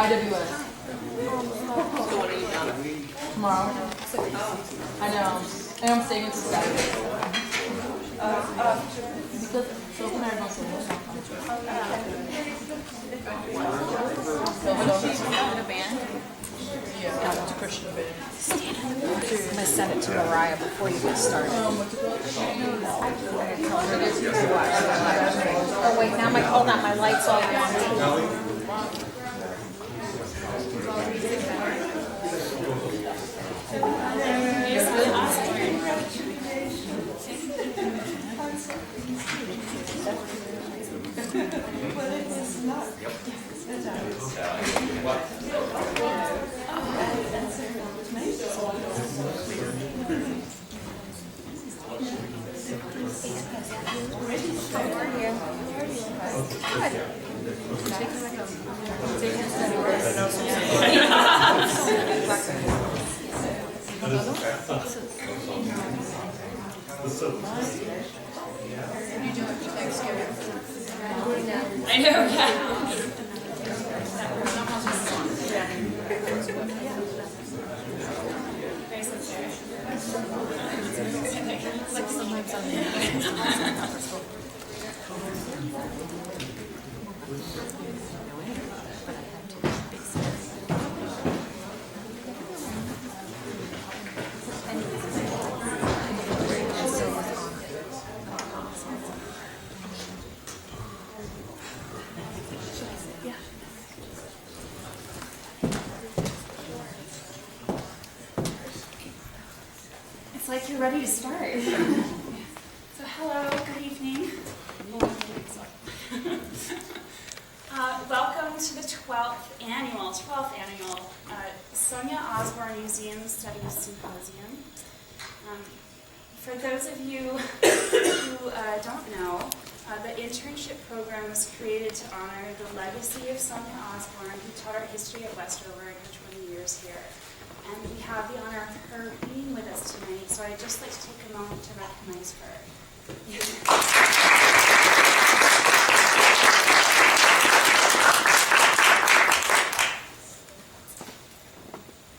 IWS. So what are you done? Tomorrow. I know. And I'm staying until Saturday. Because so can I go to The band? Yeah, it's a Christian band. I'm gonna send it to Mariah before you get started. What's it called? Oh wait, now hold on, my light's all wonky. I know, yeah. It's like you're ready to start. So hello, good evening. Welcome to the 12th annual Sonia Osborne Museum Studies Symposium. For those of you who don't know, the internship program was created to honor the legacy of Sonia Osborne, who taught art history at Westover in her 20 years here. And we have the honor of her being with us tonight, so I'd just like to take a moment to recognize her.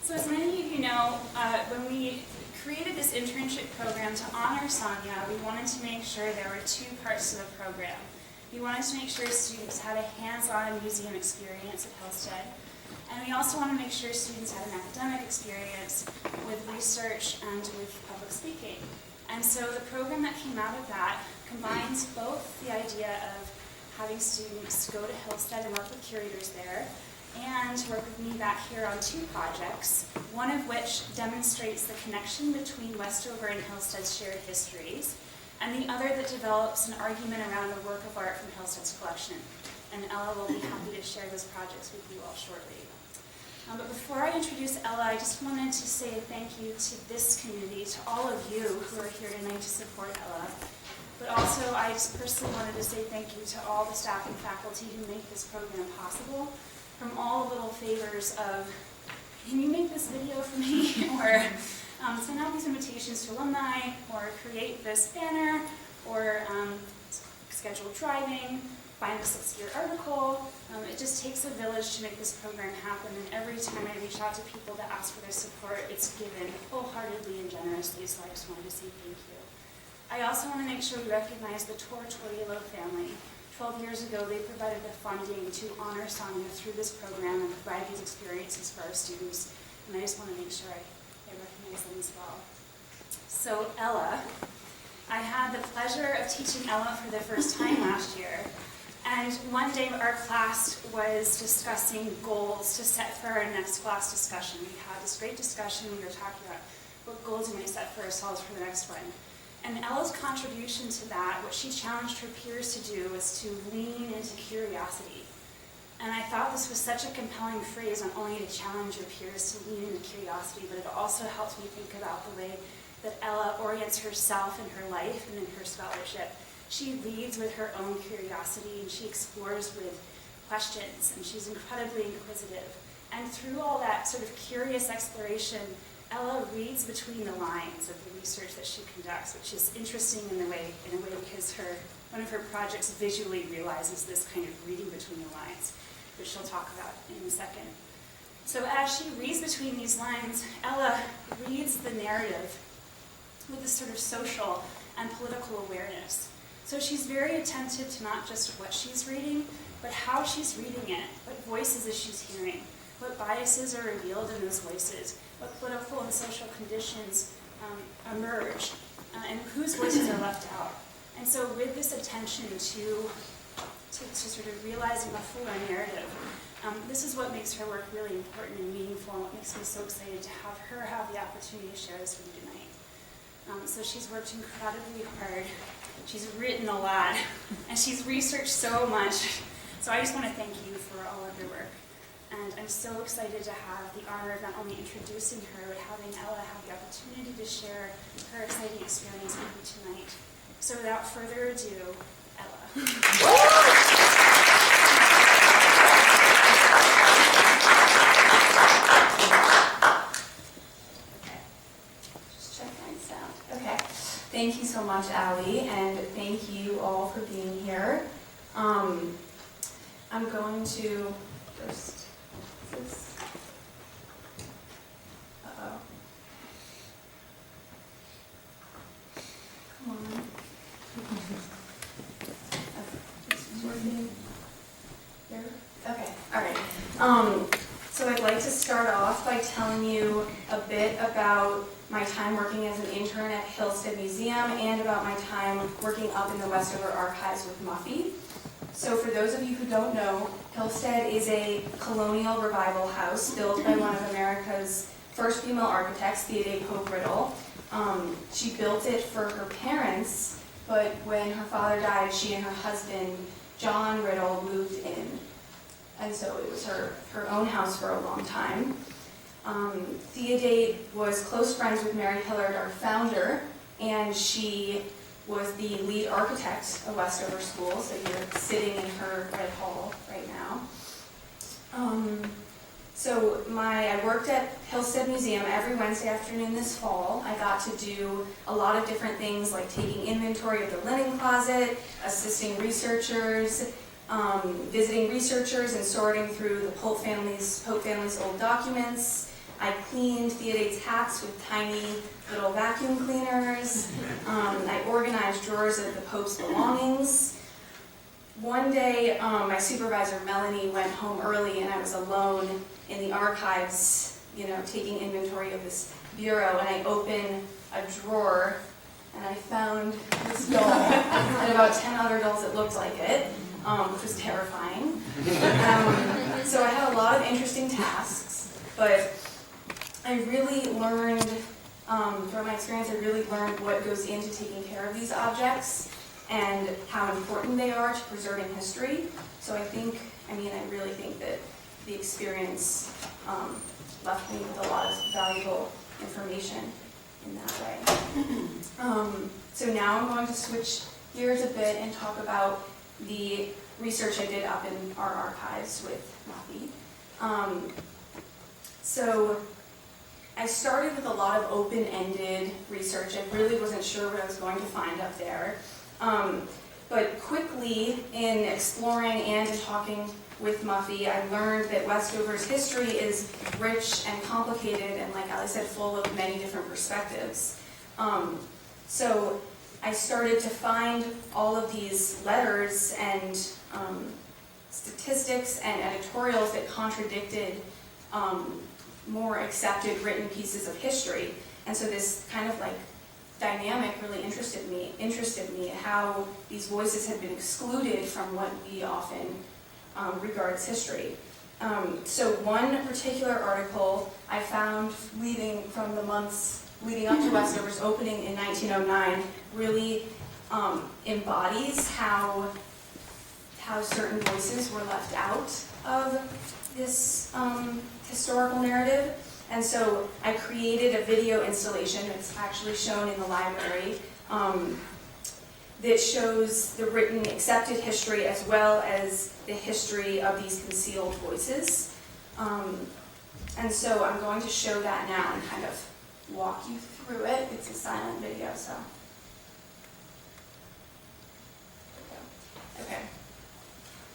So as many of you know, when we created this internship program to honor Sonia, we wanted to make sure there were two parts to the program. We wanted to make sure students had a hands-on museum experience at Hillstead, and we also want to make sure students had an academic experience with research and with public speaking. And so the program that came out of that combines both the idea of having students go to Hillstead and work with curators there, and work with me back here on two projects, one of which demonstrates the connection between Westover and Hillstead's shared histories, and the other that develops an argument around a work of art from Hillstead's collection. And Ella will be happy to share those projects with you all shortly. But before I introduce Ella, I just wanted to say thank you to this community, to all of you who are here tonight to support Ella. But also, I just personally wanted to say thank you to all the staff and faculty who make this program possible, from all the little favors of, can you make this video for me? Or send out these invitations to alumni, or create this banner, or schedule driving, find this obscure article. It just takes a village to make this program happen, and every time I reach out to people to ask for their support, it's given wholeheartedly and generously, so I just wanted to say thank you. I also want to make sure we recognize the Tortoriello family. 12 years ago, they provided the funding to honor Sonia through this program and provide these experiences for our students, and I just want to make sure I recognize them as well. So Ella, I had the pleasure of teaching Ella for the first time last year. And one day our class was discussing goals to set for our next class discussion. We had this great discussion. We were talking about what goals we might set for ourselves for the next one. And Ella's contribution to that, what she challenged her peers to do, was to lean into curiosity. And I thought this was such a compelling phrase, not only to challenge your peers to lean into curiosity, but it also helped me think about the way that Ella orients herself in her life and in her scholarship. She leads with her own curiosity, and she explores with questions, and she's incredibly inquisitive. And through all that sort of curious exploration, Ella reads between the lines of the research that she conducts, which is interesting in a way because one of her projects visually realizes this kind of reading between the lines. which she'll talk about in a second. So as she reads between these lines, Ella reads the narrative with this sort of social and political awareness. So she's very attentive to not just what she's reading, but how she's reading it, what voices is she's hearing, what biases are revealed in those voices, what political and social conditions emerge, and whose voices are left out. And so with this attention to sort of realizing a fuller narrative, this is what makes her work really important and meaningful, and what makes me so excited to have her have the opportunity to share this with you tonight. So she's worked incredibly hard. She's written a lot, and she's researched so much. So I just want to thank you for all of your work. And I'm so excited to have the honor of not only introducing her, but having Ella have the opportunity to share her exciting experience with you tonight. So without further ado, Ella. Thank you so much, Allie, and thank you all for being here. I'm going to first, uh-oh. Come on. This is working here? Okay, all right. So I'd like to start off by telling you a bit about my time working as an intern at Hillstead Museum and about my time working up in the Westover Archives with Muffy. So for those of you who don't know, Hillstead is a colonial revival house built by one of America's first female architects, Theodore Pope Riddle. She built it for her parents, but when her father died, she and her husband, John Riddle, moved in. And so it was her own house for a long time. Theodate was close friends with Mary Hillard, our founder, and she was the lead architect of Westover School, so you're sitting in her red hall right now. I worked at Hillstead Museum every Wednesday afternoon this fall. I got to do a lot of different things like taking inventory of the linen closet, assisting researchers, visiting researchers and sorting through the Pope family's old documents. I cleaned Theodate's hats with tiny little vacuum cleaners. I organized drawers of the Pope's belongings. One day, my supervisor, Melanie, went home early and I was alone in the archives, taking inventory of this bureau, and I opened a drawer and I found this doll and about 10 other dolls that looked like it, which was terrifying. So I had a lot of interesting tasks, but I really learned, throughout my experience, I really learned what goes into taking care of these objects and how important they are to preserving history. So I really think that the experience left me with a lot of valuable information in that way. So now I'm going to switch gears a bit and talk about the research I did up in our archives with Muffy. So I started with a lot of open-ended research. I really wasn't sure what I was going to find up there. But quickly, in exploring and in talking with Muffy, I learned that Westover's history is rich and complicated and, like Ali said, full of many different perspectives. So I started to find all of these letters and statistics and editorials that contradicted more accepted written pieces of history. And so this kind of dynamic really interested me, how these voices had been excluded from what we often regard as history. So one particular article I found from the months leading up to Westover's opening in 1909 really embodies how certain voices were left out of this historical narrative. And so I created a video installation that's actually shown in the library that shows the written accepted history as well as the history of these concealed voices. And so I'm going to show that now and kind of walk you through it. It's a silent video, so. Okay.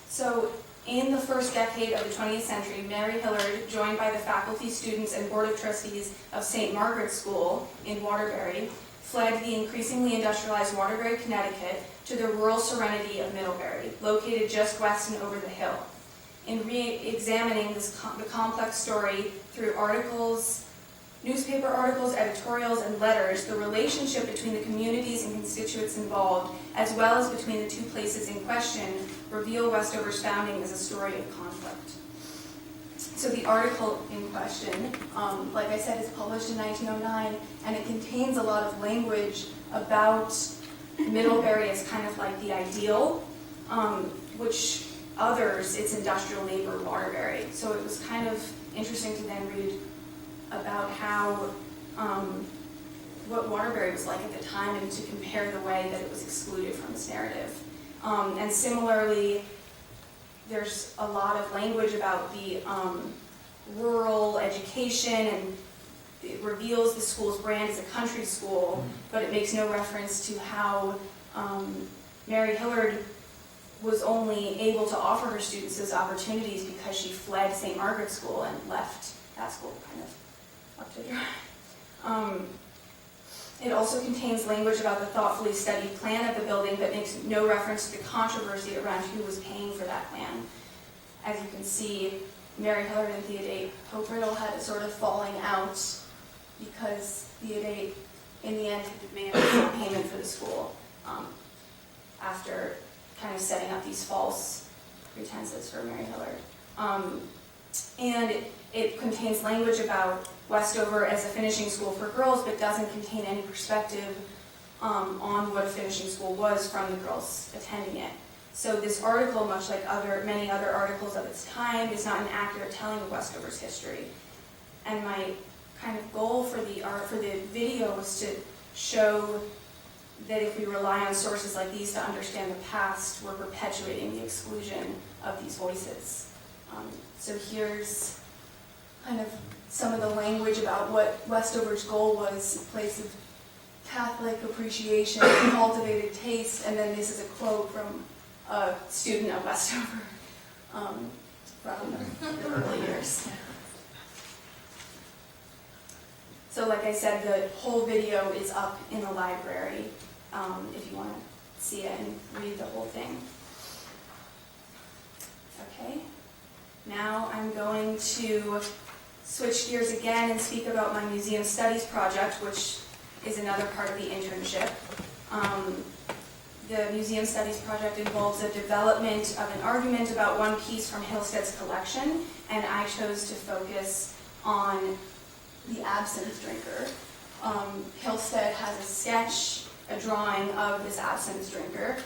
So In the first decade of the 20th century, Mary Hillard, joined by the faculty, students, and board of trustees of St. Margaret's School in Waterbury, fled the increasingly industrialized Waterbury, Connecticut, to the rural serenity of Middlebury, located just west and over the hill. In re-examining the complex story through articles, newspaper articles, editorials, and letters, the relationship between the communities and constituents involved, as well as between the two places in question, reveal Westover's founding as a story of conflict. So the article in question, like I said, is published in 1909, and it contains a lot of language about Middlebury as kind of like the ideal, which others its industrial neighbor Waterbury. So it was kind of interesting to then read about how, what Waterbury was like at the time, and to compare the way that it was excluded from this narrative. And similarly, there's a lot of language about the rural education, and it reveals the school's brand as a country school, but it makes no reference to how Mary Hillard was only able to offer her students those opportunities because she fled St. Margaret's School and left that school kind of up to dry. It also contains language about the thoughtfully studied plan of the building, but makes no reference to the controversy around who was paying for that plan. As you can see, Mary Hillard and Theodate Pope Riddle had a sort of falling out because Theodate, in the end, had demanded full payment for the school after kind of setting up these false pretenses for Mary Hillard. And it contains language about Westover as a finishing school for girls, but doesn't contain any perspective on what a finishing school was from the girls attending it. So this article, much like many other articles of its time, is not an accurate telling of Westover's history. And my kind of goal for the video was to show that if we rely on sources like these to understand the past, we're perpetuating the exclusion of these voices. So here's kind of some of the language about what Westover's goal was: a place of Catholic appreciation, cultivated taste, and then this is a quote from a student of Westover from the early years. So like I said, the whole video is up in the library if you want to see it and read the whole thing. Okay, now I'm going to switch gears again and speak about my museum studies project, which is another part of the internship. The museum studies project involves the development of an argument about one piece from Hillstead's collection, and I chose to focus on the absinthe drinker. Hillstead has a sketch, a drawing of this absinthe drinker.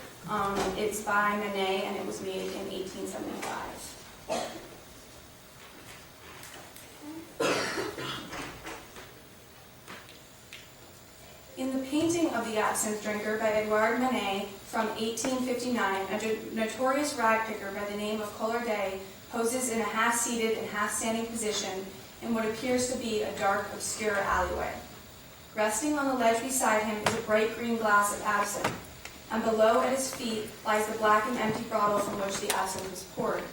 It's by Manet, and it was made in 1875. In the painting of the absinthe drinker by Edouard Manet from 1859, a notorious ragpicker by the name of Collardet poses in a half-seated and half-standing position in what appears to be a dark, obscure alleyway. Resting on the ledge beside him is a bright green glass of absinthe, and below at his feet lies the black and empty bottle from which the absinthe was poured.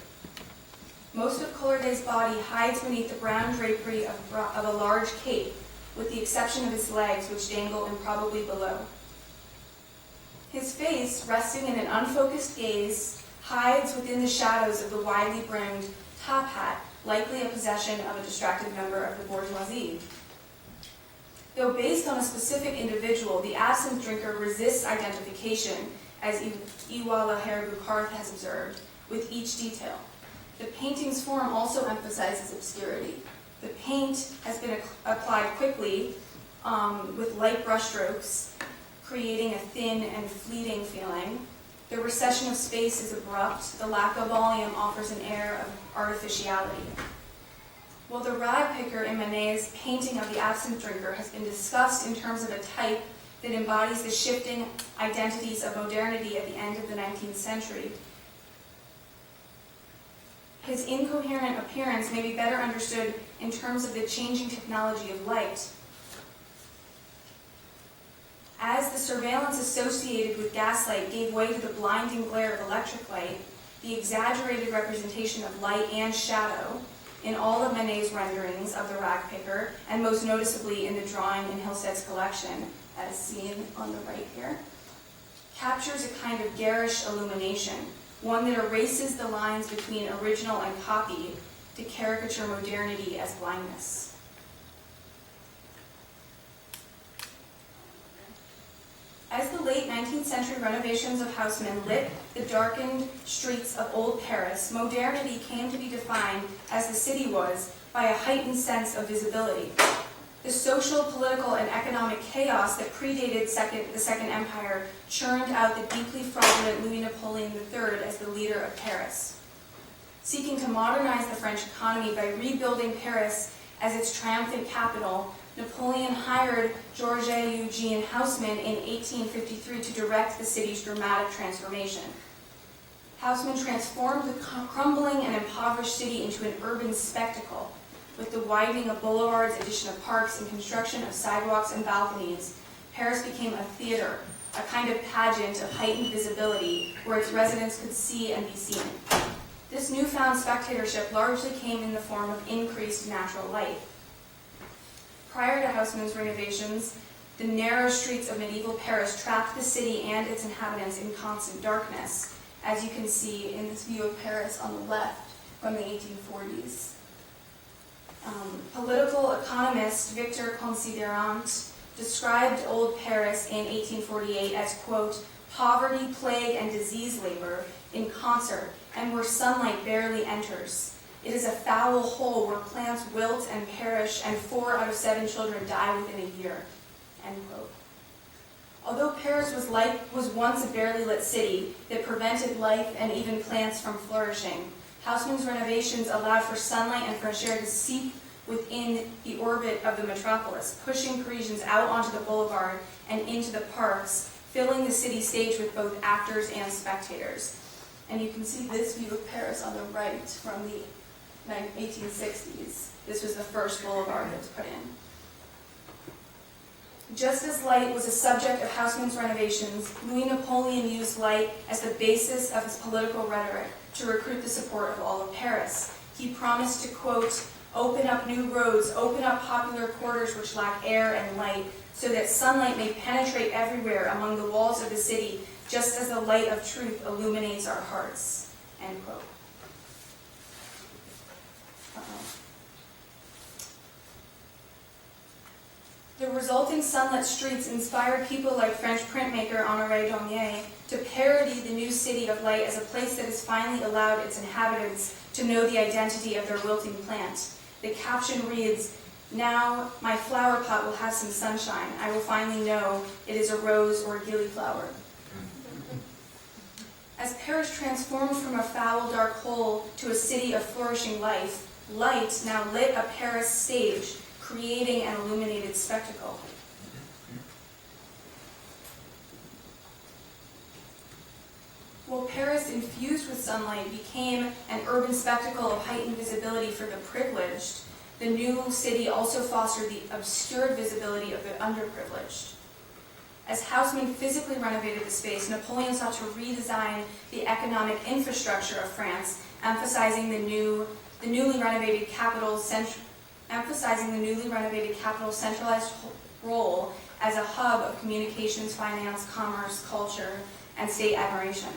Most of Collardet's body hides beneath the brown drapery of a large cape, with the exception of his legs, which dangle improbably below. His face, resting in an unfocused gaze, hides within the shadows of the widely brimmed top hat, likely a possession of a distracted member of the bourgeoisie. Though based on a specific individual, the absinthe drinker resists identification, as Iwala Haragukarth has observed, with each detail. The painting's form also emphasizes obscurity. The paint has been applied quickly with light brushstrokes, creating a thin and fleeting feeling. The recession of space is abrupt. The lack of volume offers an air of artificiality. While the ragpicker in Manet's painting of the absinthe drinker has been discussed in terms of a type that embodies the shifting identities of modernity at the end of the 19th century, his incoherent appearance may be better understood in terms of the changing technology of light. As the surveillance associated with gaslight gave way to the blinding glare of electric light, the exaggerated representation of light and shadow in all of Manet's renderings of the ragpicker, and most noticeably in the drawing in Hilsted's collection, as seen on the right here, captures a kind of garish illumination, one that erases the lines between original and copy to caricature modernity as blindness. As the late 19th century renovations of Haussmann lit the darkened streets of old Paris, modernity came to be defined, as the city was, by a heightened sense of visibility. The social, political, and economic chaos that predated the Second Empire churned out the deeply fraudulent Louis Napoleon III as the leader of Paris. Seeking to modernize the French economy by rebuilding Paris as its triumphant capital, Napoleon hired Georges Eugene Haussmann in 1853 to direct the city's dramatic transformation. Haussmann transformed the crumbling and impoverished city into an urban spectacle, with the widening of boulevards, addition of parks, and construction of sidewalks and balconies. Paris became a theater, a kind of pageant of heightened visibility where its residents could see and be seen. This newfound spectatorship largely came in the form of increased natural light. Prior to Haussmann's renovations, the narrow streets of medieval Paris trapped the city and its inhabitants in constant darkness, as you can see in this view of Paris on the left from the 1840s. Political economist Victor Considerant described Old Paris in 1848 as, quote, poverty, plague, and disease labor in concert, and where sunlight barely enters. It is a foul hole where plants wilt and perish, and 4 out of 7 children die within a year, end quote. Although Paris was once a barely lit city that prevented life and even plants from flourishing, Haussmann's renovations allowed for sunlight and fresh air to seep within the orbit of the metropolis, pushing Parisians out onto the boulevard and into the parks, filling the city stage with both actors and spectators. And you can see this view of Paris on the right from the 1860s. This was the first boulevard that was put in. Just as light was a subject of Haussmann's renovations, Louis Napoleon used light as the basis of his political rhetoric to recruit the support of all of Paris. He promised to, quote, open up new roads, open up popular quarters which lack air and light, so that sunlight may penetrate everywhere among the walls of the city, just as the light of truth illuminates our hearts, end quote. The resulting sunlit streets inspired people like French printmaker Honoré Daumier to parody the new city of light as a place that has finally allowed its inhabitants to know the identity of their wilting plant. The caption reads, now my flower pot will have some sunshine. I will finally know it is a rose or a gillyflower. As Paris transformed from a foul, dark hole to a city of flourishing life, light now lit a Paris stage, creating an illuminated spectacle. While Paris, infused with sunlight, became an urban spectacle of heightened visibility for the privileged, the new city also fostered the obscured visibility of the underprivileged. As Haussmann physically renovated the space, Napoleon sought to redesign the economic infrastructure of France, emphasizing the newly renovated capital's centralized role as a hub of communications, finance, commerce, culture, and state admiration.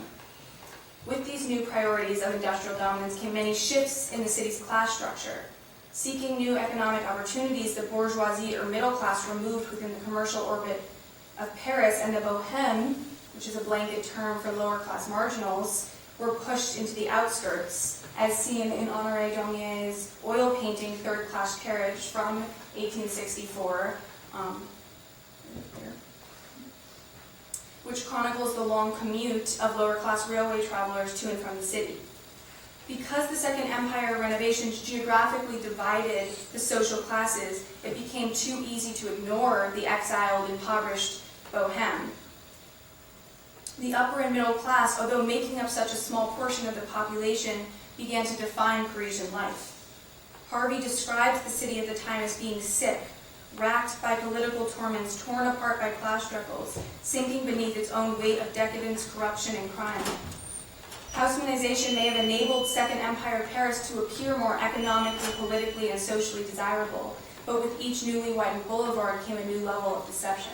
With these new priorities of industrial dominance came many shifts in the city's class structure. Seeking new economic opportunities, the bourgeoisie or middle class were moved within the commercial orbit of Paris, and the bohème, which is a blanket term for lower class marginals, were pushed into the outskirts, as seen in Honoré Daumier's oil painting Third Class Carriage from 1864, which chronicles the long commute of lower class railway travelers to and from the city. Because the Second Empire renovations geographically divided the social classes, it became too easy to ignore the exiled, impoverished bohème. The upper and middle class, although making up such a small portion of the population, began to define Parisian life. Harvey described the city at the time as being sick, racked by political torments, torn apart by class struggles, sinking beneath its own weight of decadence, corruption, and crime. Haussmannization may have enabled Second Empire Paris to appear more economically, politically, and socially desirable, but with each newly widened boulevard came a new level of deception.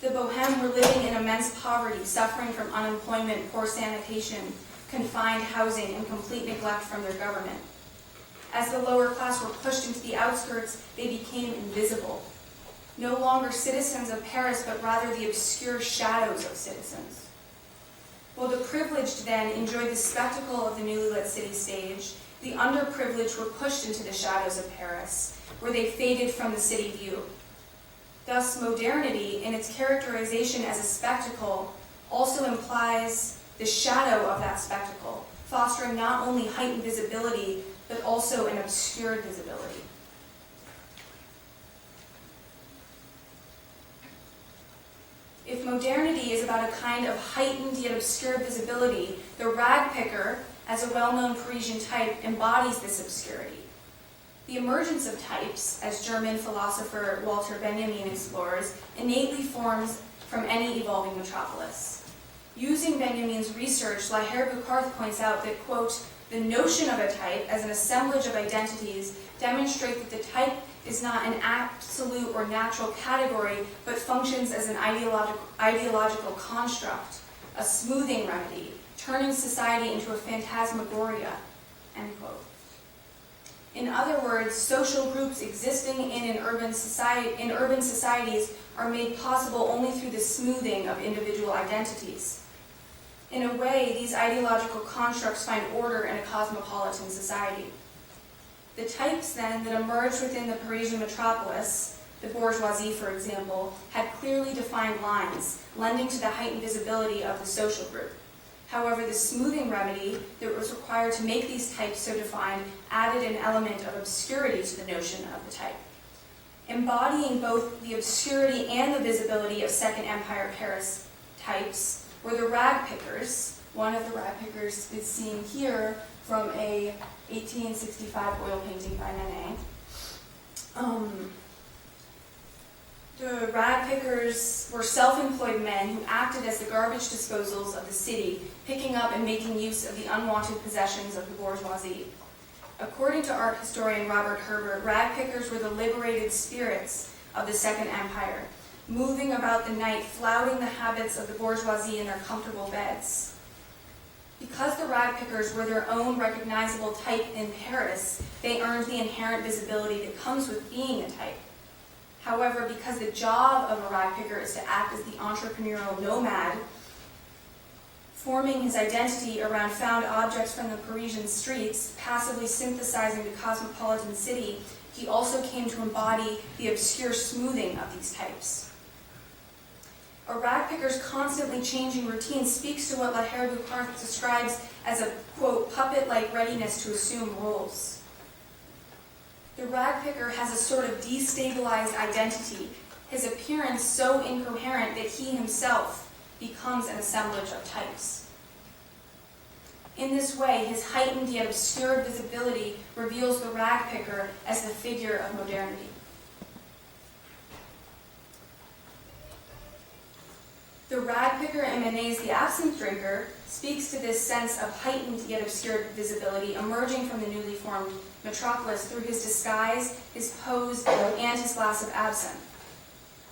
The Bohèmes were living in immense poverty, suffering from unemployment, poor sanitation, confined housing, and complete neglect from their government. As the lower class were pushed into the outskirts, they became invisible. No longer citizens of Paris, but rather the obscure shadows of citizens. While the privileged then enjoyed the spectacle of the newly lit city stage, the underprivileged were pushed into the shadows of Paris, where they faded from the city view. Thus, modernity, in its characterization as a spectacle, also implies the shadow of that spectacle, fostering not only heightened visibility, but also an obscured visibility. If modernity is about a kind of heightened yet obscured visibility, the rag picker, as a well-known Parisian type, embodies this obscurity. The emergence of types, as German philosopher Walter Benjamin explores, innately forms from any evolving metropolis. Using Benjamin's research, Laher-Buckarth points out that, quote, the notion of a type as an assemblage of identities demonstrate that the type is not an absolute or natural category, but functions as an ideological construct, a smoothing remedy, turning society into a phantasmagoria, end quote. In other words, social groups existing in urban societies are made possible only through the smoothing of individual identities. In a way, these ideological constructs find order in a cosmopolitan society. The types, then, that emerged within the Parisian metropolis, the bourgeoisie, for example, had clearly defined lines, lending to the heightened visibility of the social group. However, the smoothing remedy that was required to make these types so defined added an element of obscurity to the notion of the type. Embodying both the obscurity and the visibility of Second Empire Paris types were the rag pickers. One of the rag pickers is seen here from a 1865 oil painting by Manet. The rag pickers were self-employed men who acted as the garbage disposals of the city, picking up and making use of the unwanted possessions of the bourgeoisie. According to art historian Robert Herbert, rag pickers were the liberated spirits of the Second Empire, moving about the night, flouting the habits of the bourgeoisie in their comfortable beds. Because the rag pickers were their own recognizable type in Paris, they earned the inherent visibility that comes with being a type. However, because the job of a rag picker is to act as the entrepreneurial nomad, forming his identity around found objects from the Parisian streets, passively synthesizing the cosmopolitan city, he also came to embody the obscure smoothing of these types. A rag picker's constantly changing routine speaks to what Laher-Buckarth describes as a, quote, puppet-like readiness to assume roles. The rag picker has a sort of destabilized identity, his appearance so incoherent that he himself becomes an assemblage of types. In this way, his heightened yet obscured visibility reveals the rag picker as the figure of modernity. The rag picker in Manet's The Absinthe Drinker speaks to this sense of heightened yet obscured visibility emerging from the newly formed metropolis through his disguise, his pose, and his glass of absinthe.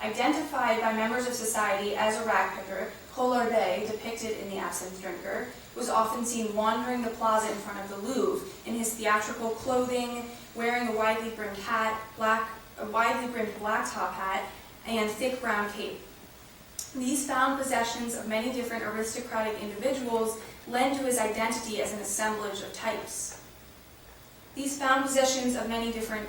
Identified by members of society as a rag picker, Collardet, depicted in The Absinthe Drinker, was often seen wandering the plaza in front of the Louvre in his theatrical clothing, wearing a widely brimmed black top hat, and thick brown cape. These found possessions of many different aristocratic individuals lend to his identity as an assemblage of types. These found possessions of many different,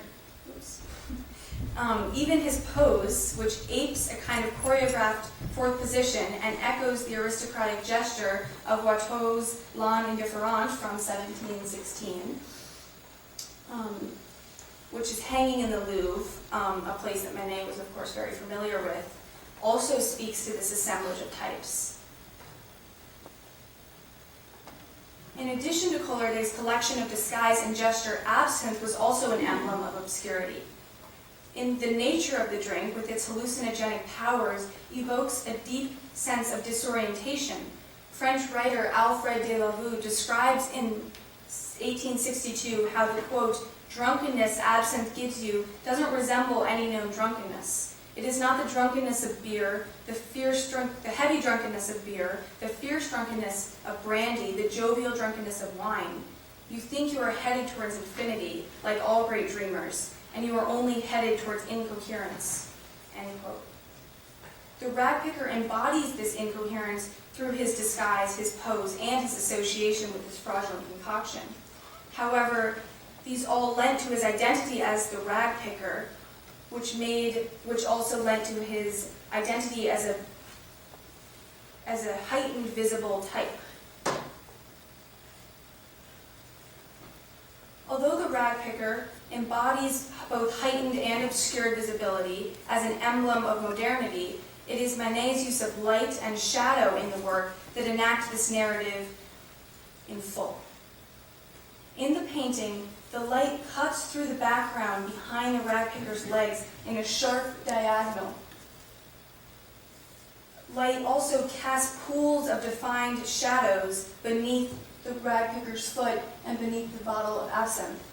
even his pose, which apes a kind of choreographed fourth position and echoes the aristocratic gesture of Watteau's L'Âne Indifférent from 1716, which is hanging in the Louvre, a place that Manet was, of course, very familiar with, also speaks to this assemblage of types. In addition to Collardet's collection of disguise and gesture, absinthe was also an emblem of obscurity. In the nature of the drink, with its hallucinogenic powers, evokes a deep sense of disorientation, French writer Alfred de la Vue describes in 1862 how the, quote, drunkenness absinthe gives you doesn't resemble any known drunkenness. It is not the drunkenness of beer, the heavy drunkenness of beer, the fierce drunkenness of brandy, the jovial drunkenness of wine. You think you are headed towards infinity, like all great dreamers, and you are only headed towards incoherence, end quote. The ragpicker embodies this incoherence through his disguise, his pose, and his association with this fraudulent concoction. However, these all lent to his identity as the ragpicker, which also lent to his identity as a heightened visible type. Although the ragpicker embodies both heightened and obscured visibility as an emblem of modernity, it is Manet's use of light and shadow in the work that enact this narrative in full. In the painting, the light cuts through the background behind the ragpicker's legs in a sharp diagonal. Light also casts pools of defined shadows beneath the ragpicker's foot and beneath the bottle of absinthe.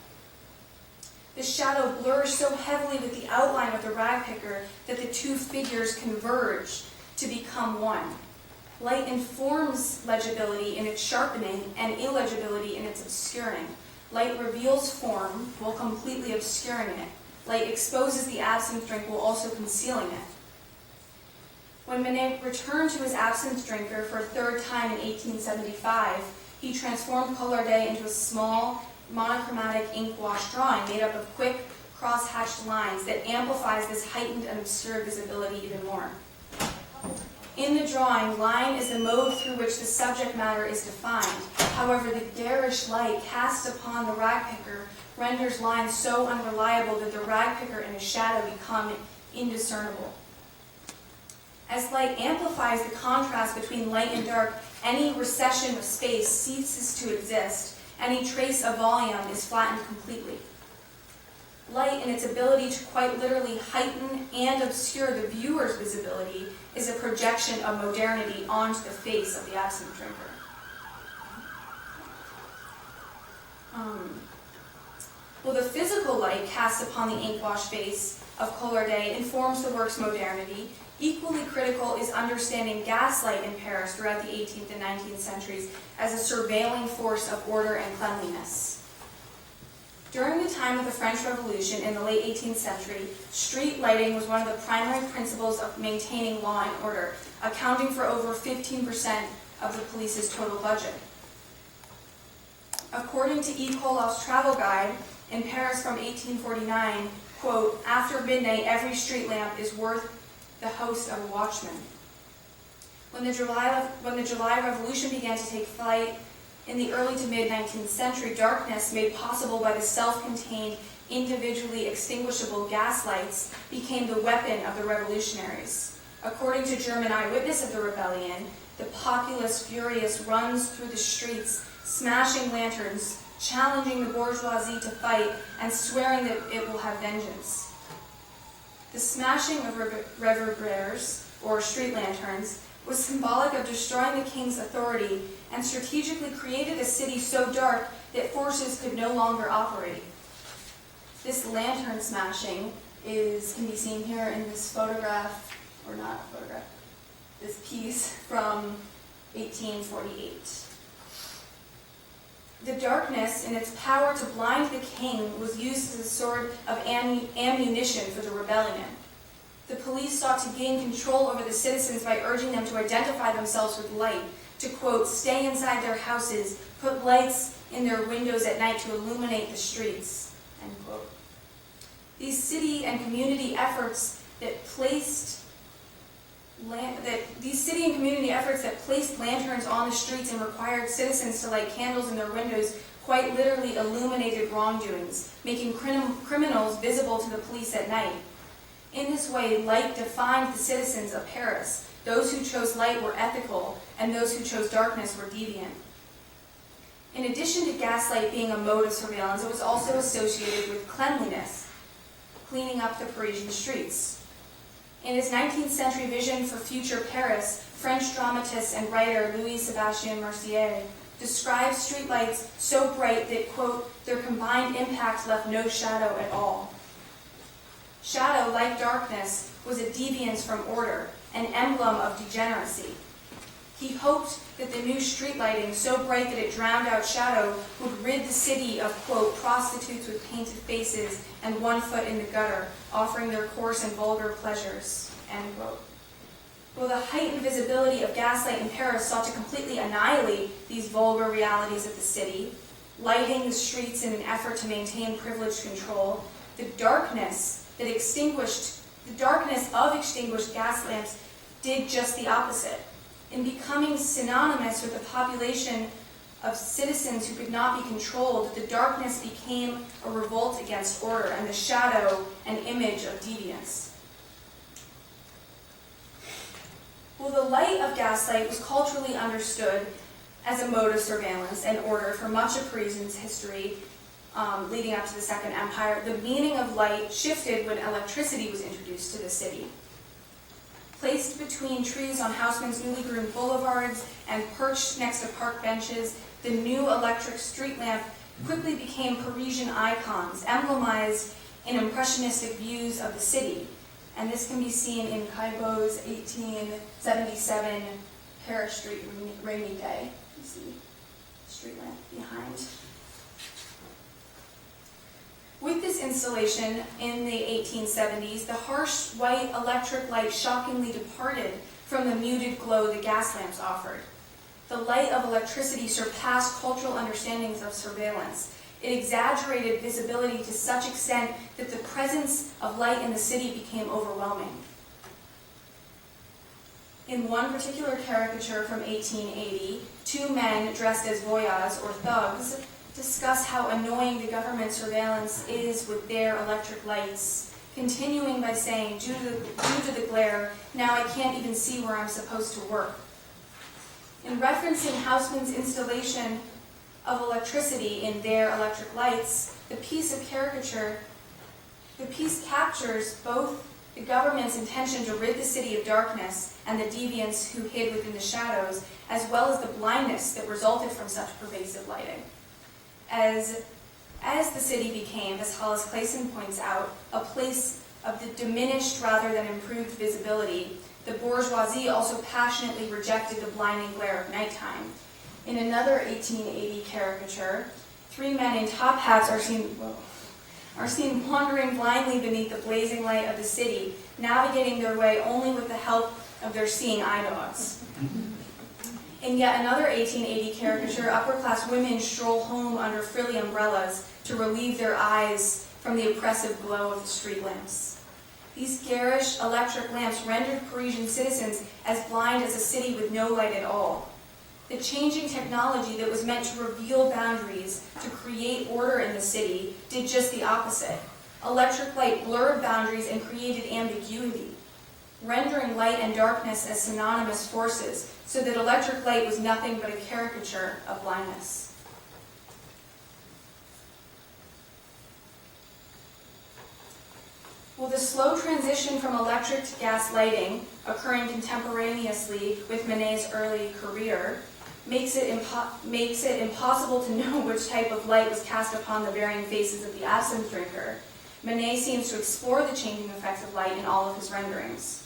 The shadow blurs so heavily with the outline of the ragpicker that the two figures converge to become one. Light informs legibility in its sharpening and illegibility in its obscuring. Light reveals form while completely obscuring it. Light exposes the absinthe drink while also concealing it. When Manet returned to his absinthe drinker for a third time in 1875, he transformed Collardet into a small, monochromatic ink wash drawing made up of quick, cross-hatched lines that amplifies this heightened and obscured visibility even more. In the drawing, line is the mode through which the subject matter is defined. However, the garish light cast upon the ragpicker renders lines so unreliable that the ragpicker and his shadow become indiscernible. As light amplifies the contrast between light and dark, any recession of space ceases to exist. Any trace of volume is flattened completely. Light, in its ability to quite literally heighten and obscure the viewer's visibility, is a projection of modernity onto the face of the absinthe drinker. Well, the physical light cast upon the ink-wash face of Collardet informs the work's modernity. Equally critical is understanding gaslight in Paris throughout the 18th and 19th centuries as a surveilling force of order and cleanliness. During the time of the French Revolution in the late 18th century, street lighting was one of the primary principles of maintaining law and order, accounting for over 15% of the police's total budget. According to E. Koloff's travel guide, in Paris from 1849, quote, after midnight every street lamp is worth the host of a watchman. When the July Revolution began to take flight in the early to mid-19th century, darkness, made possible by the self-contained, individually extinguishable gas lights, became the weapon of the revolutionaries. According to German eyewitness of the rebellion, the populace furious runs through the streets, smashing lanterns, challenging the bourgeoisie to fight, and swearing that it will have vengeance. The smashing of reverbères, or street lanterns, was symbolic of destroying the king's authority and strategically created a city so dark that forces could no longer operate. This lantern smashing can be seen here in this photograph, or not photograph, this piece from 1848. The darkness, in its power to blind the king, was used as a sort of ammunition for the rebellion. The police sought to gain control over the citizens by urging them to identify themselves with light, to, quote, stay inside their houses, put lights in their windows at night to illuminate the streets, end quote. These city and community efforts that placed lanterns on the streets and required citizens to light candles in their windows quite literally illuminated wrongdoings, making criminals visible to the police at night. In this way, light defined the citizens of Paris. Those who chose light were ethical, and those who chose darkness were deviant. In addition to gaslight being a mode of surveillance, it was also associated with cleanliness, cleaning up the Parisian streets. In his 19th century vision for future Paris, French dramatist and writer Louis-Sébastien Mercier describes streetlights so bright that, quote, their combined impact left no shadow at all. Shadow, like darkness, was a deviance from order, an emblem of degeneracy. He hoped that the new street lighting, so bright that it drowned out shadow, would rid the city of, quote, prostitutes with painted faces and one foot in the gutter, offering their coarse and vulgar pleasures, end quote. Well, the heightened visibility of gaslight in Paris sought to completely annihilate these vulgar realities of the city, lighting the streets in an effort to maintain privileged control. The darkness of extinguished gas lamps did just the opposite. In becoming synonymous with a population of citizens who could not be controlled, the darkness became a revolt against order, and the shadow an image of deviance. Well, the light of gaslight was culturally understood as a mode of surveillance and order for much of Parisian's history leading up to the Second Empire. The meaning of light shifted when electricity was introduced to the city. Placed between trees on Haussmann's newly groomed boulevards and perched next to park benches, the new electric street lamp quickly became Parisian icons, emblemized in impressionistic views of the city. And this can be seen in Caillebott's 1877 Paris Street Rainy Day. You see the street lamp behind. With this installation in the 1870s, the harsh white electric light shockingly departed from the muted glow the gas lamps offered. The light of electricity surpassed cultural understandings of surveillance. It exaggerated visibility to such extent that the presence of light in the city became overwhelming. In one particular caricature from 1880, two men dressed as voyeurs or thugs discuss how annoying the government surveillance is with their electric lights, continuing by saying, due to the glare, now I can't even see where I'm supposed to work. In referencing Haussmann's installation of electricity in their electric lights, the piece captures both the government's intention to rid the city of darkness and the deviants who hid within the shadows, as well as the blindness that resulted from such pervasive lighting. As the city became, as Hollis Clayson points out, a place of the diminished rather than improved visibility, the bourgeoisie also passionately rejected the blinding glare of nighttime. In another 1880 caricature, three men in top hats are seen wandering blindly beneath the blazing light of the city, navigating their way only with the help of their seeing eye dogs. In yet another 1880 caricature, upper-class women stroll home under frilly umbrellas to relieve their eyes from the oppressive glow of the street lamps. These garish electric lamps rendered Parisian citizens as blind as a city with no light at all. The changing technology that was meant to reveal boundaries, to create order in the city, did just the opposite. Electric light blurred boundaries and created ambiguity, rendering light and darkness as synonymous forces, so that electric light was nothing but a caricature of blindness. Well, the slow transition from electric to gas lighting, occurring contemporaneously with Manet's early career, makes it impossible to know which type of light was cast upon the varying faces of the absinthe drinker. Manet seems to explore the changing effects of light in all of his renderings.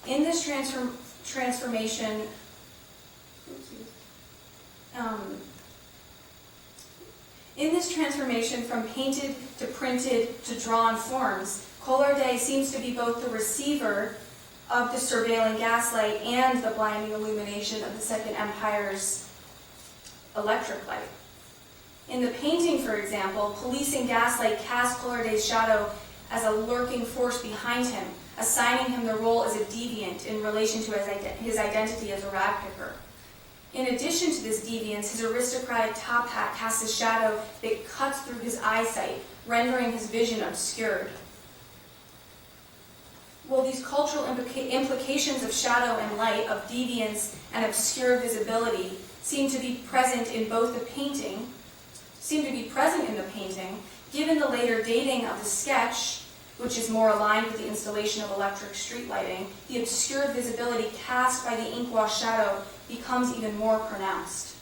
In this transformation from painted to printed to drawn forms, Collardet seems to be both the receiver of the surveilling gaslight and the blinding illumination of the Second Empire's electric light. In the painting, for example, policing gaslight cast Collardet's shadow as a lurking force behind him, assigning him the role as a deviant in relation to his identity as a ragpicker. In addition to this deviance, his aristocratic top hat casts a shadow that cuts through his eyesight, rendering his vision obscured. Well, these cultural implications of shadow and light, of deviance and obscure visibility, seem to be present in the painting, given the later dating of the sketch which is more aligned with the installation of electric street lighting, the obscured visibility cast by the ink wash shadow becomes even more pronounced.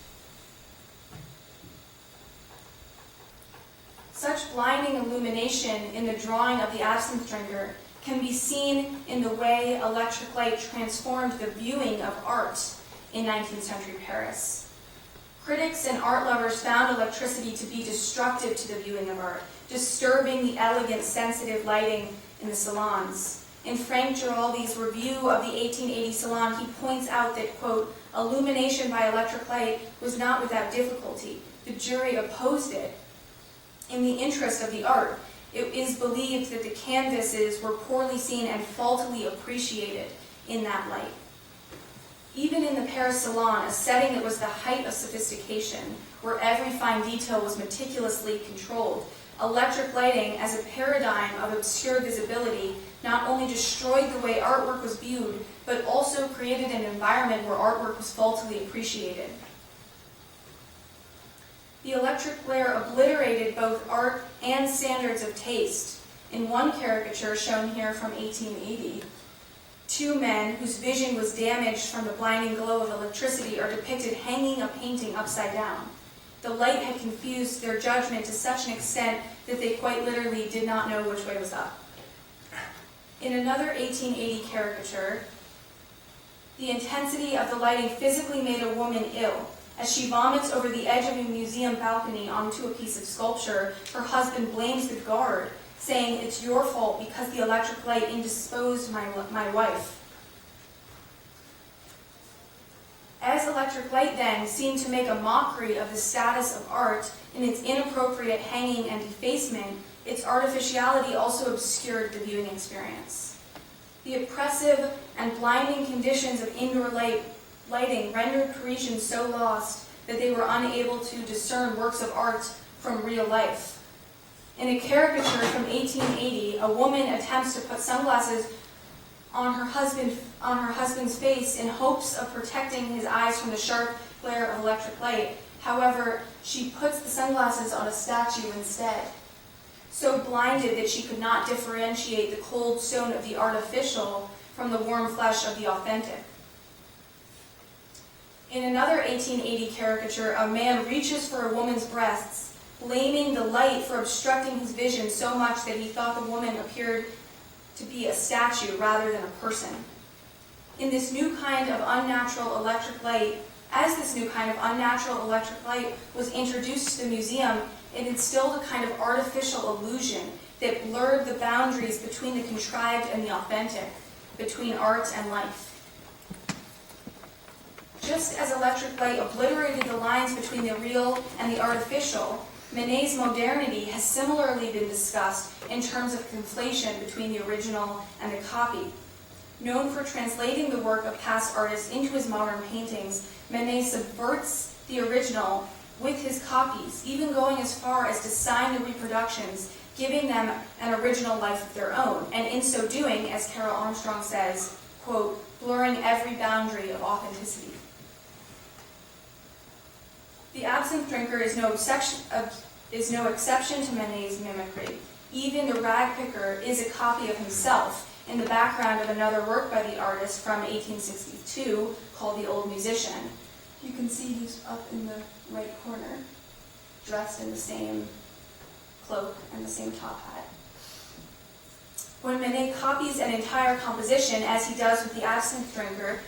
Such blinding illumination in the drawing of the absinthe drinker can be seen in the way electric light transformed the viewing of art in 19th century Paris. Critics and art lovers found electricity to be destructive to the viewing of art, disturbing the elegant, sensitive lighting in the salons. In Frank Giraldi's review of the 1880 salon, he points out that, quote, illumination by electric light was not without difficulty. The jury opposed it. In the interest of the art, it is believed that the canvases were poorly seen and faultily appreciated in that light. Even in the Paris salon, a setting that was the height of sophistication, where every fine detail was meticulously controlled, electric lighting as a paradigm of obscure visibility not only destroyed the way artwork was viewed, but also created an environment where artwork was faultily appreciated. The electric glare obliterated both art and standards of taste. In one caricature shown here from 1880, two men whose vision was damaged from the blinding glow of electricity are depicted hanging a painting upside down. The light had confused their judgment to such an extent that they quite literally did not know which way was up. In another 1880 caricature, the intensity of the lighting physically made a woman ill. As she vomits over the edge of a museum balcony onto a piece of sculpture, her husband blames the guard, saying, "It's your fault because the electric light indisposed my wife." As electric light then seemed to make a mockery of the status of art in its inappropriate hanging and defacement, its artificiality also obscured the viewing experience. The oppressive and blinding conditions of indoor lighting rendered Parisians so lost that they were unable to discern works of art from real life. In a caricature from 1880, a woman attempts to put sunglasses on her husband's face in hopes of protecting his eyes from the sharp glare of electric light. However, she puts the sunglasses on a statue instead, so blinded that she could not differentiate the cold stone of the artificial from the warm flesh of the authentic. In another 1880 caricature, a man reaches for a woman's breasts, blaming the light for obstructing his vision so much that he thought the woman appeared to be a statue rather than a person. In this new kind of unnatural electric light, as this new kind of unnatural electric light was introduced to the museum, it instilled a kind of artificial illusion that blurred the boundaries between the contrived and the authentic, between art and life. Just as electric light obliterated the lines between the real and the artificial, Manet's modernity has similarly been discussed in terms of conflation between the original and the copy. Known for translating the work of past artists into his modern paintings, Manet subverts the original with his copies, even going as far as to sign the reproductions, giving them an original life of their own, and in so doing, as Carol Armstrong says, quote, blurring every boundary of authenticity. The absinthe drinker is no exception to Manet's mimicry. Even the rag picker is a copy of himself in the background of another work by the artist from 1862 called The Old Musician. You can see he's up in the right corner, dressed in the same cloak and the same top hat. When Manet copies an entire composition, as he does with the absinthe drinker,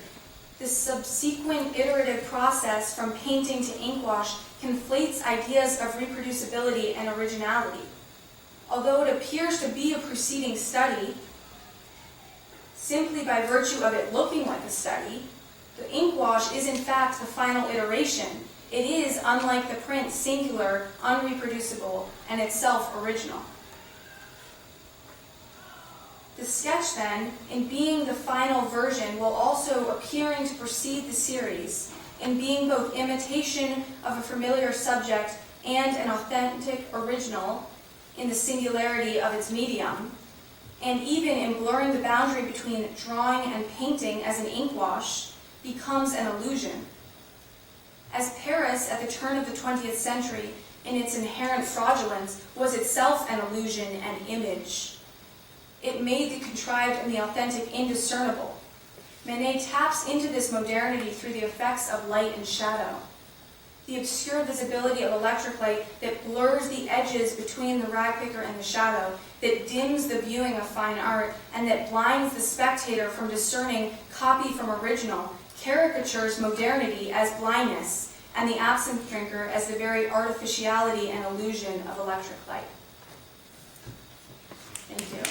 the subsequent iterative process from painting to ink wash conflates ideas of reproducibility and originality. Although it appears to be a preceding study, simply by virtue of it looking like a study, the ink wash is in fact the final iteration. It is, unlike the print, singular, unreproducible, and itself original. The sketch, then, in being the final version, while also appearing to precede the series, in being both imitation of a familiar subject and an authentic original in the singularity of its medium, and even in blurring the boundary between drawing and painting as an ink wash, becomes an illusion. As Paris, at the turn of the 20th century, in its inherent fraudulence, was itself an illusion and image. it made the contrived and the authentic indiscernible. Manet taps into this modernity through the effects of light and shadow. The obscure visibility of electric light that blurs the edges between the ragpicker and the shadow, that dims the viewing of fine art, and that blinds the spectator from discerning copy from original, caricatures modernity as blindness, and the absinthe drinker as the very artificiality and illusion of electric light. Thank you.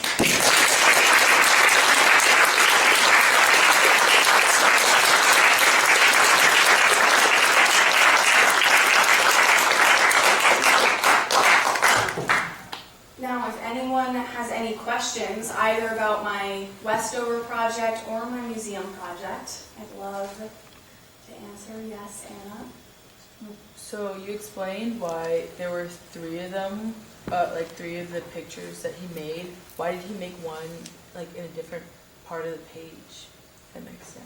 Now, if anyone has any questions, either about my Westover project or my museum project, I'd love to answer. Yes, Anna? So you explained why there were three of them, like three of the pictures that he made. Why did he make one like in a different part of the page? If that makes sense.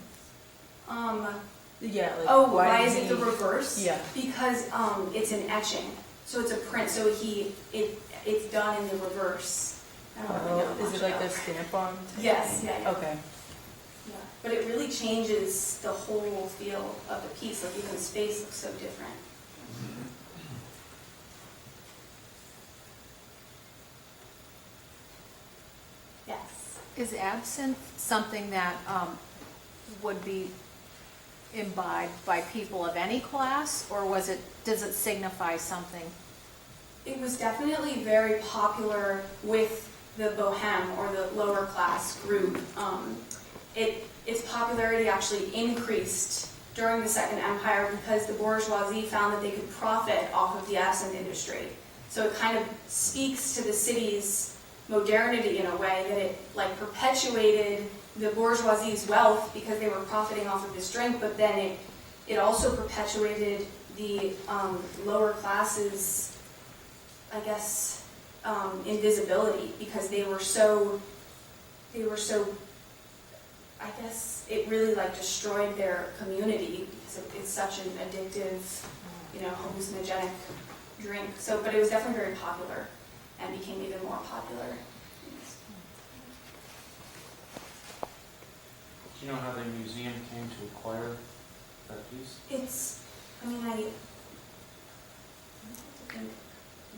Yeah. Like, Oh, why is did it the reverse? Yeah. Because it's an etching, so it's a print. So it's done in the reverse. I don't really know Is much it like about a stamp-on? Yes. Yeah. Okay. Yeah. But it really changes the whole feel of the piece. Like even his face looks so different. Yes. Is absinthe something that would be imbibed by people of any class, or does it signify something? It was definitely very popular with the bohème or the lower class group. Its popularity actually increased during the Second Empire because the bourgeoisie found that they could profit off of the absinthe industry. So it kind of speaks to the city's modernity in a way that it like perpetuated the bourgeoisie's wealth because they were profiting off of this drink, but then it also perpetuated the lower classes, I guess, invisibility because they were so, I guess it really like destroyed their community because it's such an addictive, hallucinogenic drink. So, but it was definitely very popular and became even more popular. Do you know how the museum came to acquire that piece?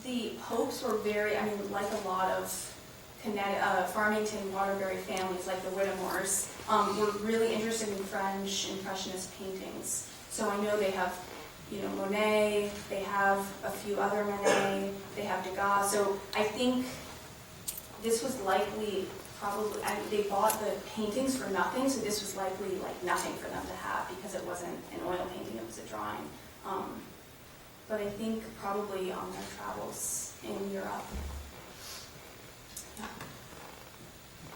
The Popes were very, like a lot of Farmington, Waterbury families, like the Whittemores, were really interested in French Impressionist paintings. So I know they have, Monet, they have a few other Monet, they have Degas. So I think this was likely they bought the paintings for nothing, so this was likely like nothing for them to have because it wasn't an oil painting, it was a drawing. But I think probably on their travels in Europe. Yeah.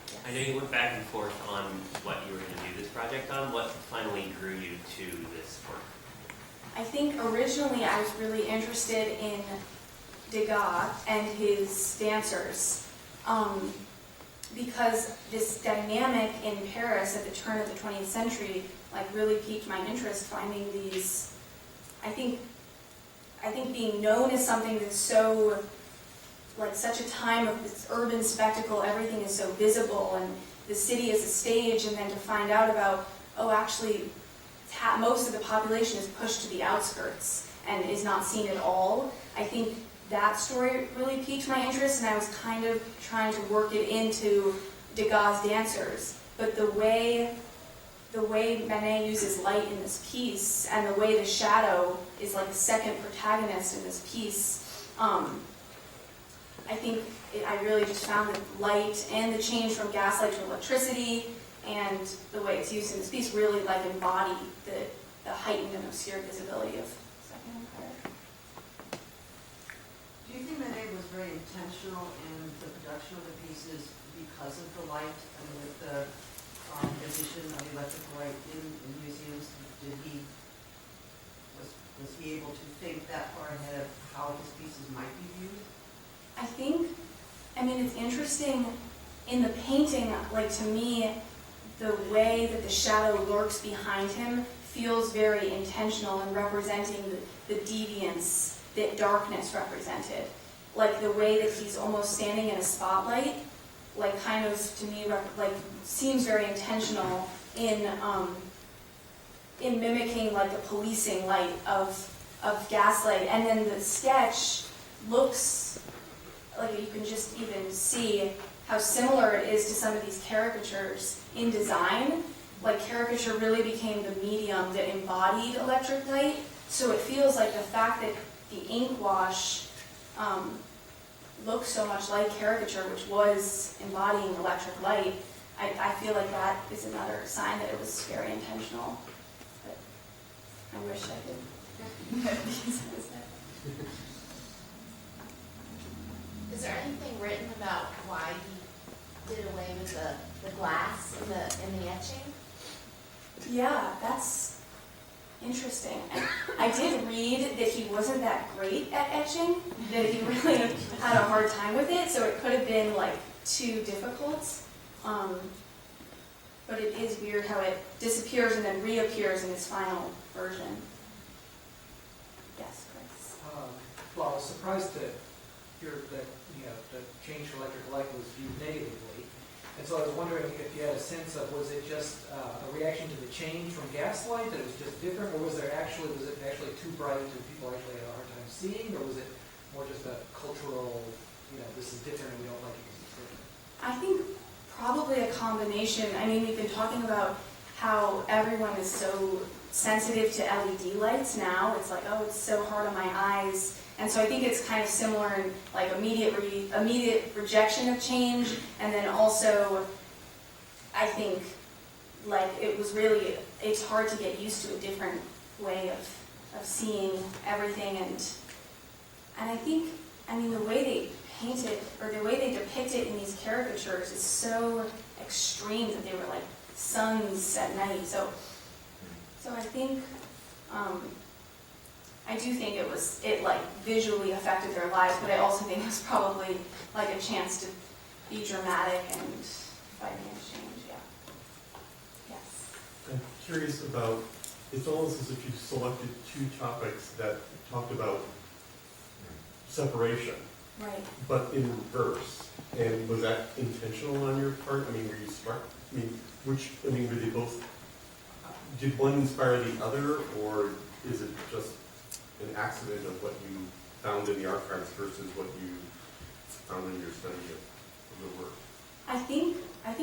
Yes. I know you went back and forth on what you were going to do this project on. What finally drew you to this work? I think originally I was really interested in Degas and his dancers because this dynamic in Paris at the turn of the 20th century really piqued my interest, finding these, I think being known as something that's so, such a time of this urban spectacle, everything is so visible, and the city is a stage, and then to find out about, actually, most of the population is pushed to the outskirts and is not seen at all. I think that story really piqued my interest, and I was kind of trying to work it into Degas' dancers. But the way Manet uses light in this piece, and the way the shadow is like the second protagonist in this piece, I think I really just found that light and the change from gaslight to electricity and the way it's used in this piece really embody the heightened and obscure visibility of Second Empire. Do you think Manet was very intentional in the production of the pieces because of the light and with the addition of electrical light in museums? Was he able to think that far ahead of how his pieces might be viewed? I think, it's interesting in the painting, to me, the way that the shadow lurks behind him feels very intentional in representing the deviance that darkness represented. Like the way that he's almost standing in a spotlight, like kind of to me like seems very intentional in mimicking like the policing light of gaslight, and then the sketch looks like you can just even see how similar it is to some of these caricatures in design. Like caricature really became the medium that embodied electric light, so it feels like the fact that the ink wash looks so much like caricature, which was embodying electric light, I feel like that is another sign that it was very intentional. But I wish I could. Is there anything written about why he did away with the glass in the etching? Yeah, that's interesting. I did read that he wasn't that great at etching, that he really had a hard time with it, so it could have been like too difficult. But it is weird how it disappears and then reappears in its final version. Yes, Chris. Well, I was surprised to hear that, the change to electric light was viewed negatively. And so I was wondering if you had a sense of, was it just a reaction to the change from gaslight, that it was just different, or was it actually too bright and people actually had a hard time seeing, or was it more just a cultural, this is different and we don't like it because it's different? I think probably a combination. I mean, we've been talking about how everyone is so sensitive to LED lights now. It's like, oh, it's so hard on my eyes. And so I think it's kind of similar in like immediate rejection of change, and then also I think like it's hard to get used to a different way of seeing everything, and I think, the way they paint it, or the way they depict it in these caricatures is so extreme that they were like suns at night. So I think, I do think it like visually affected their lives, but I also think it was probably like a chance to be dramatic and fight against change, yeah. Yes. I'm curious about, it's almost as if you selected two topics that talked about separation, Right. but in reverse. And was that intentional on your part? Were you smart? Were they both, did one inspire the other, or is it just an accident of what you found in the archives versus what you found in your study of the work? I think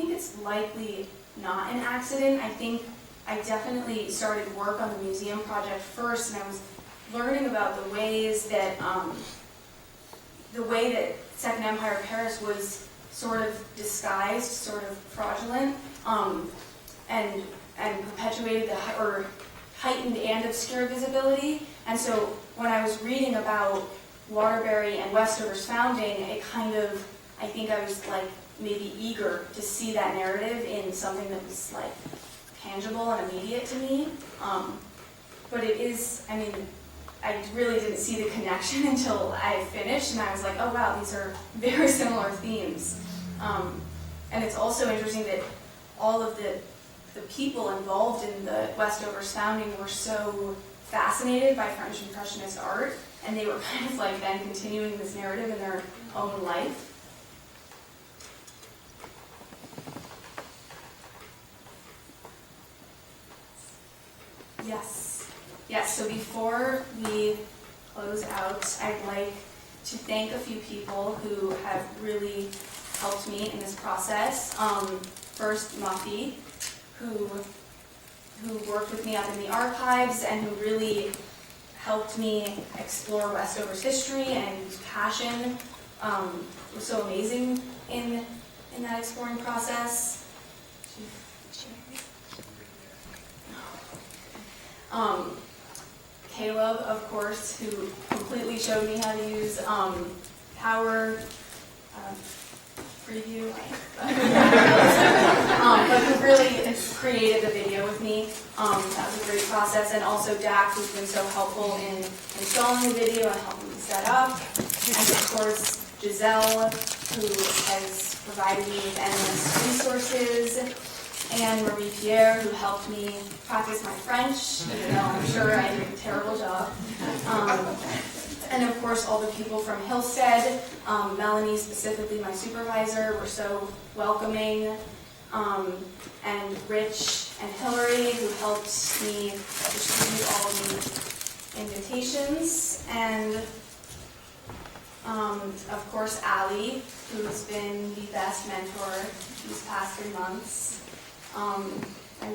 it's likely not an accident. I think I definitely started work on the museum project first, and I was learning about the ways that Second Empire Paris was sort of disguised, sort of fraudulent, and perpetuated or heightened and obscure visibility. And so when I was reading about Waterbury and Westover's founding, it kind of, I think I was like maybe eager to see that narrative in something that was like tangible and immediate to me. But it is, I really didn't see the connection until I finished, and I was like, oh wow, these are very similar themes. And it's also interesting that all of the people involved in the Westover's founding were so fascinated by French Impressionist art, and they were kind of like then continuing this narrative in their own life. Yes, so before we close out, I'd like to thank a few people who have really helped me in this process. First, Muffy, who worked with me up in the archives and who really helped me explore Westover's history, and whose passion was so amazing in that exploring process. Caleb, of course, who completely showed me how to use Power Preview, but who really created the video with me. That was a great process. And also Dak, who's been so helpful in installing the video and helping me set up. And of course, Giselle, who has provided me with endless resources. And Marie-Pierre, who helped me practice my French, even though I'm sure I did a terrible job. And of course, all the people from Hillstead, Melanie specifically, my supervisor, were so welcoming. And Rich and Hillary, who helped me distribute all the invitations. And of course, Allie, who's been the best mentor these past 3 months. I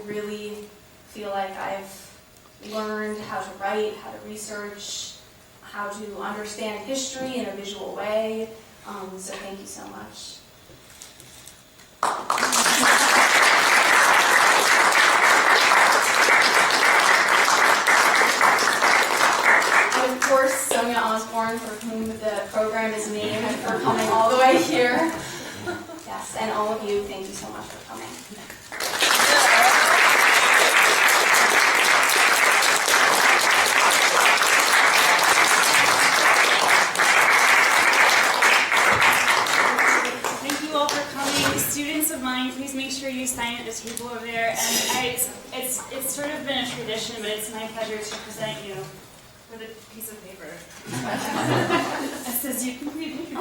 really feel like I've learned how to write, how to research, how to understand history in a visual way. So thank you so much. And of course, Sonia Osborne, for whom the program is named, for coming all the way here. Yes, and all of you, thank you so much for coming. Thank you all for coming. Students of mine, please make sure you sign at the table over there. And it's sort of been a tradition, but it's my pleasure to present you with a piece of paper. It says you completed your